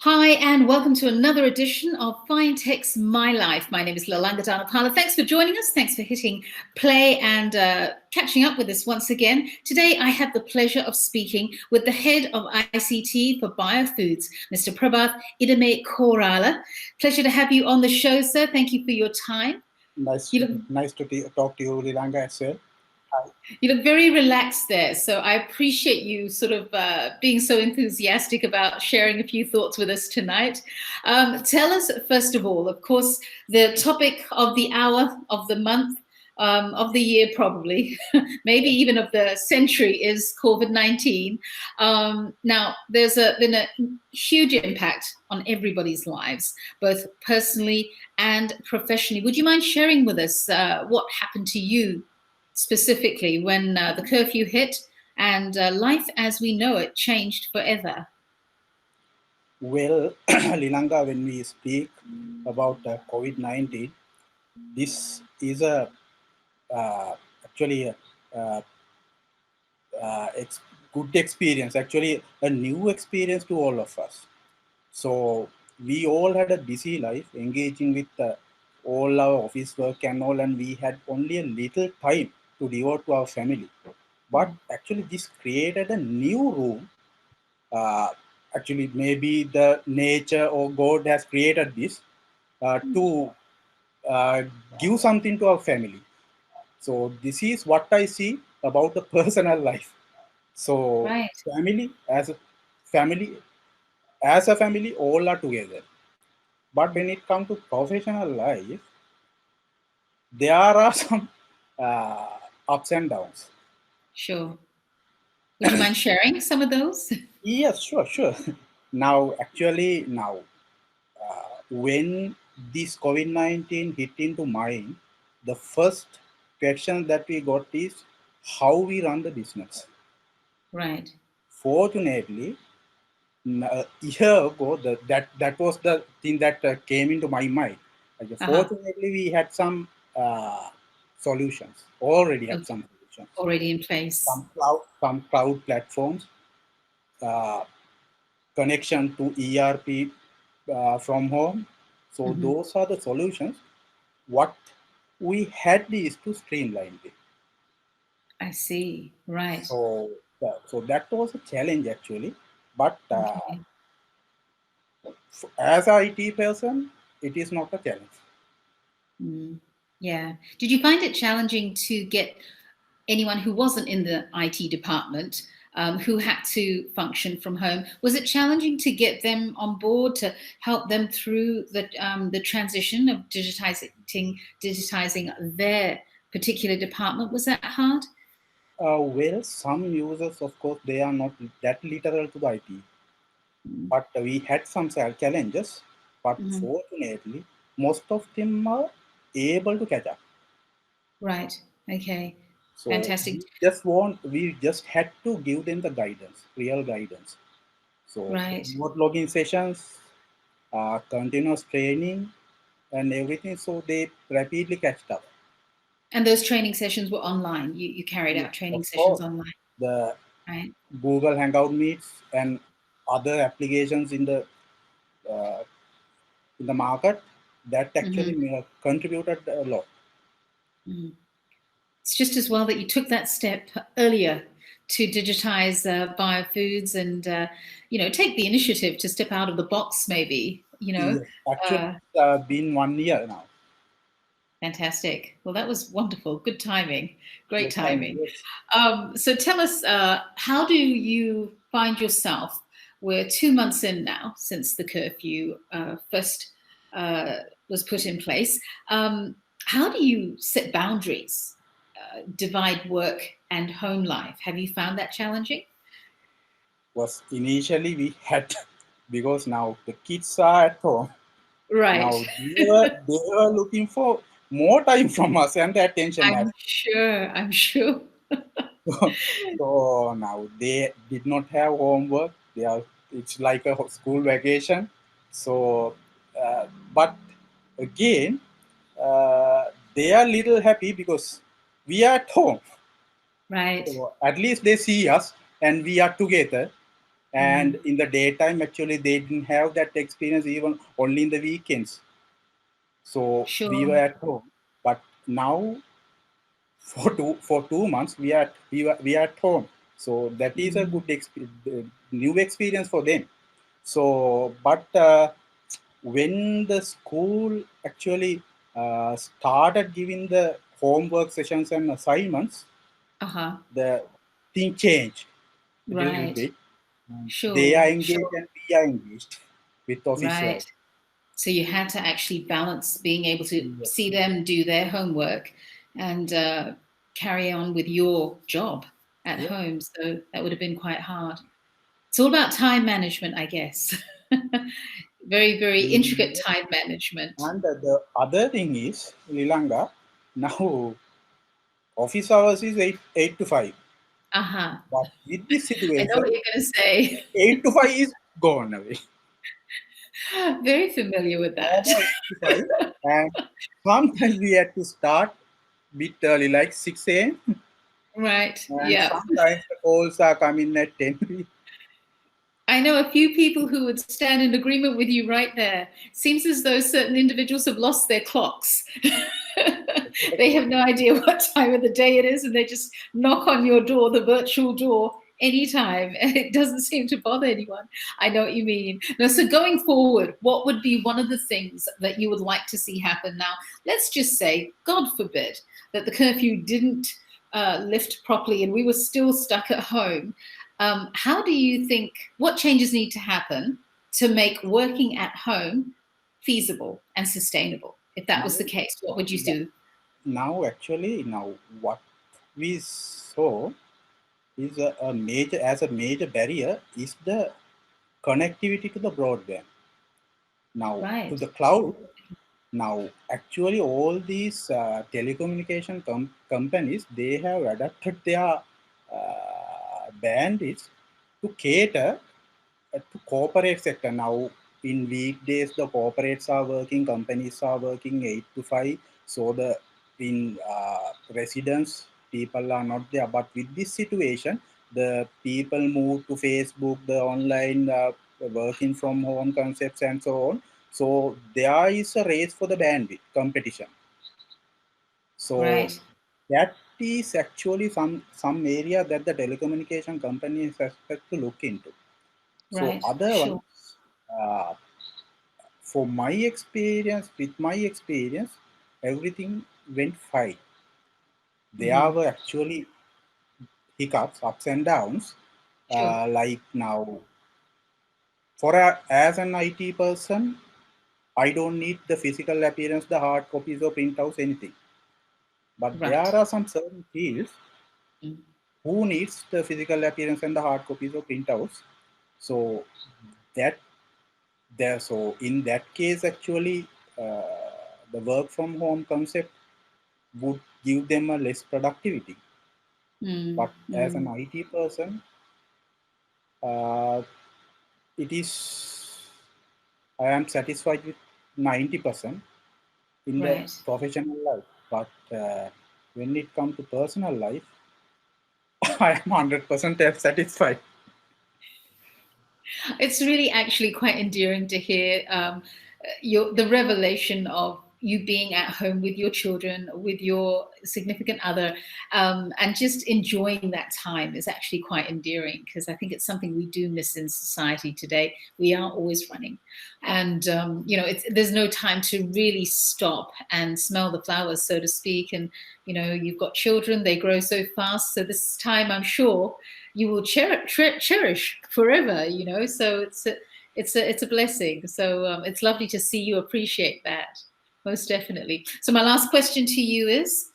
Hi, and welcome to another edition of Fine Tech's My Life. My name is Idamekorala. Thanks for joining us. Thanks for hitting play and catching up with us once again. Today, I have the pleasure of speaking with the head of ICT for Biofoods, Mr. Prabhath Idamekorala. Pleasure to have you on the show, sir. Thank you for your time. Nice to talk to you, Lilanga, as well. Hi. You look very relaxed there, so I appreciate you sort of being so enthusiastic about sharing a few thoughts with us tonight. Tell us, first of all, of course, the topic of the hour, of the month, of the year, probably, maybe even of the century, is COVID-19. Now, there's been a huge impact on everybody's lives, both personally and professionally. Would you mind sharing with us what happened to you specifically when the curfew hit and life as we know it changed forever? Well, Lilanga, when we speak about COVID-19, this is actually uh, good experience, actually a new experience to all of us. So we all had a busy life, engaging with all our office work and all, and we had only a little time to devote to our family. But actually, this created a new room. uh, Actually, maybe the nature or God has created this to uh, give something to our family. So this is what I see about the personal life. So Right. family as a family as a family, all are together. But when it comes to professional life, there are some uh, ups and downs. Sure. Would you mind sharing some of those? Yes, sure, sure. Now, when this COVID-19 hit into mind, the first question that we got is how we run the business. Right. Fortunately, a year ago, that was the thing that came into my mind. Uh-huh. Fortunately, we had some solutions, already had Okay. some solutions. Already in place. Some cloud platforms, uh, connection to ERP from home. So Hmm. those are the solutions. What we had is to streamline it. I see. Right. So that was a challenge actually. But Okay. as a IT person, it is not a challenge. Mm. Yeah. Did you find it challenging to get anyone who wasn't in the IT department, who had to function from home? Was it challenging to get them on board to help them through the transition of digitizing their particular department? Was that hard? Well, some users, of course, they are not that literal to the IT, but we had some challenges. But Mm-hmm. fortunately, most of them are able to catch up. Right. Okay. So Fantastic. we just had to give them the guidance, real guidance. So Right. remote login sessions, continuous training, and everything. So they rapidly catched up. And those training sessions were online. You carried Yes, out training of sessions course, online, the right? Google Hangout Meets and other applications uh, in the market that actually Hmm. contributed a lot. It's just as well that you took that step earlier to digitize biofoods and take the initiative to step out of the box. Maybe Yes, actually, uh, it's been 1 year now. fantastic. Well, that was wonderful. Good timing. Great Good time, timing. yes. So tell us, how do you find yourself? We're 2 months in now since the curfew first uh, was put in place. How do you set boundaries, divide work and home life? Have you found that challenging? Was initially we had because now the kids are at home. Right. Now they were looking for more time from us and the attention as I'm sure. I'm sure. well. So now they did not have homework. It's like a school vacation. So, but again, they are little happy because we are at home. Right. So at least they see us and we are together. And in the daytime, actually, they didn't have that experience even only in the weekends. So we were Sure. at home. But now, for 2 months, we are at home. So that is a Mm. good new experience for them. So, but when the school actually started giving the homework sessions and assignments, Uh-huh. the thing changed a little Right. bit. They are Sure. engaged Sure. and we are engaged with office Right. work. So you had to actually balance being able to Yes. see them do their homework and carry on with your job at Yeah. home. So that would have been quite hard. It's all about time management, I guess. Very, very intricate Mm, time management. and the other thing is, Lilanga, now office hours is 8 to 5. Uh-huh. But with this I know what situation, you're going to say. 8 to 5 is gone away. Very familiar with No that. more 8 to 5. And sometimes we had to start bit early, like 6 a.m. Right. And Yeah. sometimes the calls are coming at 10. I know a few people who would stand in agreement with you right there. Seems as though certain individuals have lost their clocks. They have no idea what time of the day it is, and they just knock on your door, the virtual door, anytime. And it doesn't seem to bother anyone. I know what you mean. Now, so going forward, what would be one of the things that you would like to see happen now? Let's just say, God forbid, that the curfew didn't lift properly and we were still stuck at home. How do you think, what changes need to happen to make working at home feasible and sustainable? If that Now, was the case, what would you do? now what we saw is a major barrier is the connectivity to the broadband. Now to Right, the cloud. Now actually all these telecommunication companies, they have adapted their bandwidth to cater to corporate sector. Now in weekdays the corporates are working, companies are working 8 to 5. So the in residents people are not there. But with this situation, the people move to Facebook, the online working from home concepts and so on. So there is a race for the bandwidth competition. So right, that is actually some area that the telecommunication companies expect to look into. So right, other sure. one, uh, for my experience, everything went fine. There Hmm. were actually hiccups, ups and downs. Sure. Like now, as an IT person, I don't need the physical appearance, the hard copies or printouts, anything. But there Right. are some certain fields Mm. who needs the physical appearance and the hard copies or printouts. So that so in that case, actually, the work from home concept would give them a less productivity. Mm. But as an Mm. IT person, uh, it is I am satisfied with 90% in the Right. professional life. But when it comes to personal life, I am 100% satisfied. It's really actually quite endearing to hear the revelation of you being at home with your children, with your significant other, and just enjoying that time is actually quite endearing because I think it's something we do miss in society today. We are always running, and there's no time to really stop and smell the flowers, so to speak. And you've got children; they grow so fast. So this time, I'm sure you will cherish forever. So it's a blessing. So it's lovely to see you appreciate that, most definitely. So my last question to you is,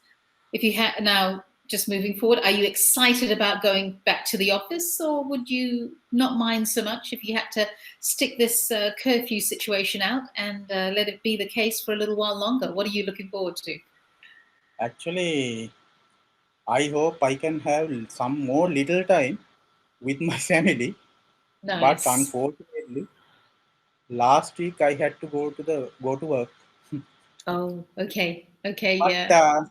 if you had now, just moving forward, are you excited about going back to the office, or would you not mind so much if you had to stick this curfew situation out and let it be the case for a little while longer? What are you looking forward to? Actually, I hope I can have some more little time with my family. But Nice. unfortunately, last week I had to go to work. Oh, okay, okay, But yeah,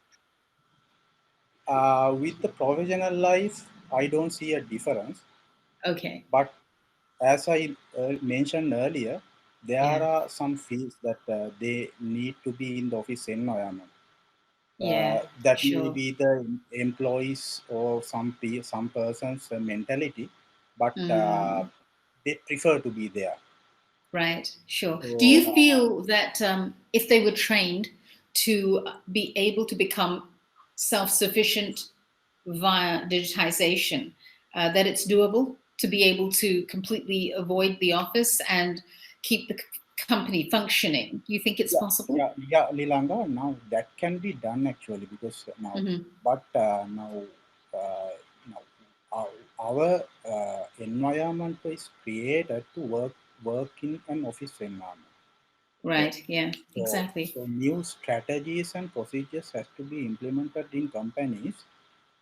with the professional life, I don't see a difference. okay. But as I mentioned earlier, there Yeah. are some fields that they need to be in the office environment. Yeah. That may Sure. be the employees or some person's mentality, but Mm. they prefer to be there. Right, sure. Do So you feel that if they were trained to be able to become self-sufficient via digitization, that it's doable to be able to completely avoid the office and keep the company functioning? Do you think it's possible? yeah, Lilanga. Now that can be done actually because now, Hmm. but uh, now our environment is created to work in an office environment. Okay. Right, yeah, So, exactly. so new strategies and procedures has to be implemented in companies.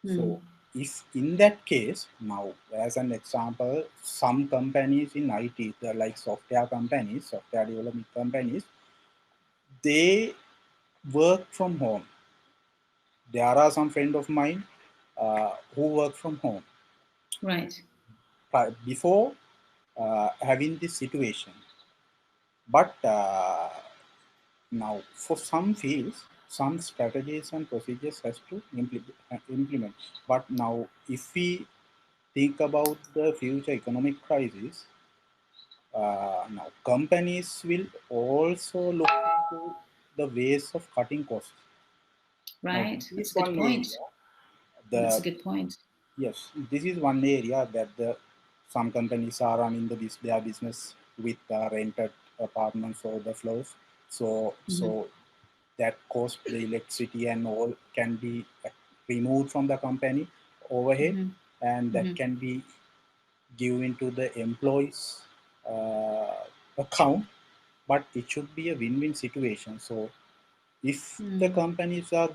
So, Mm. if in that case, now as an example, some companies in IT, they're like software companies, software development companies, they work from home. There are some friend of mine who work from home. Right. Before having this situation, but now, for some fields, some strategies and procedures has to implement. But now, if we think about the future economic crisis, now companies will also look into the ways of cutting costs. Now, Right. this That's is a good one point. area. That's a The good point. Yes, this is one area that some companies are running their business with rented apartments or the floors. Hmm. So that cost, the electricity and all, can be removed from the company overhead, Hmm. and that Hmm. can be given to the employees account. But it should be a win-win situation. So if the Mm. companies are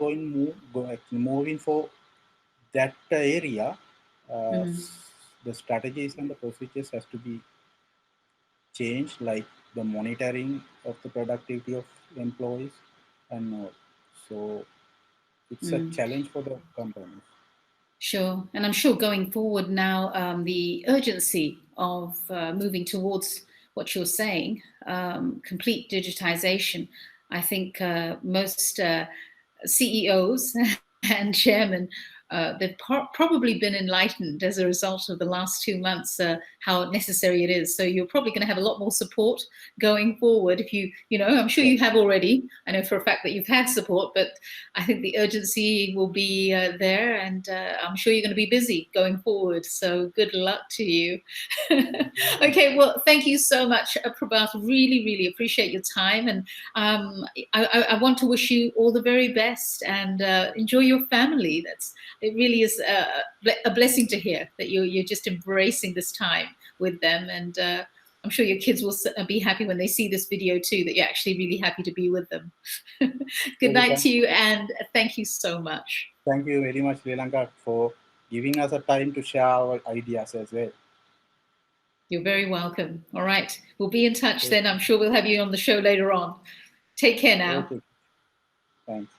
moving for that area, uh, Hmm. the strategies and the procedures has to be changed, like the monitoring of the productivity of employees and all. So it's a Mm. challenge for the companies. Sure. And I'm sure going forward now, the urgency of moving towards what you're saying, complete digitization, I think most CEOs and chairmen, they've probably been enlightened as a result of the last 2 months, how necessary it is. So you're probably going to have a lot more support going forward. If I'm sure Yes. you have already. I know for a fact that you've had support, but I think the urgency will be there, and I'm sure you're going to be busy going forward. So good luck to you. Thank you very much. Okay, well, thank you so much, Prabhath. Really, really appreciate your time, and I want to wish you all the very best, and enjoy your family. It really is a blessing to hear that you're just embracing this time with them, and I'm sure your kids will be happy when they see this video too, that you're actually really happy to be with them. Good Okay, night to you, and thank you so much. thank you very much, Sri Lanka, for giving us a time to share our ideas as well. You're very welcome. All right, we'll be in touch Okay, then. I'm sure we'll have you on the show later on. Take care now. okay, thanks.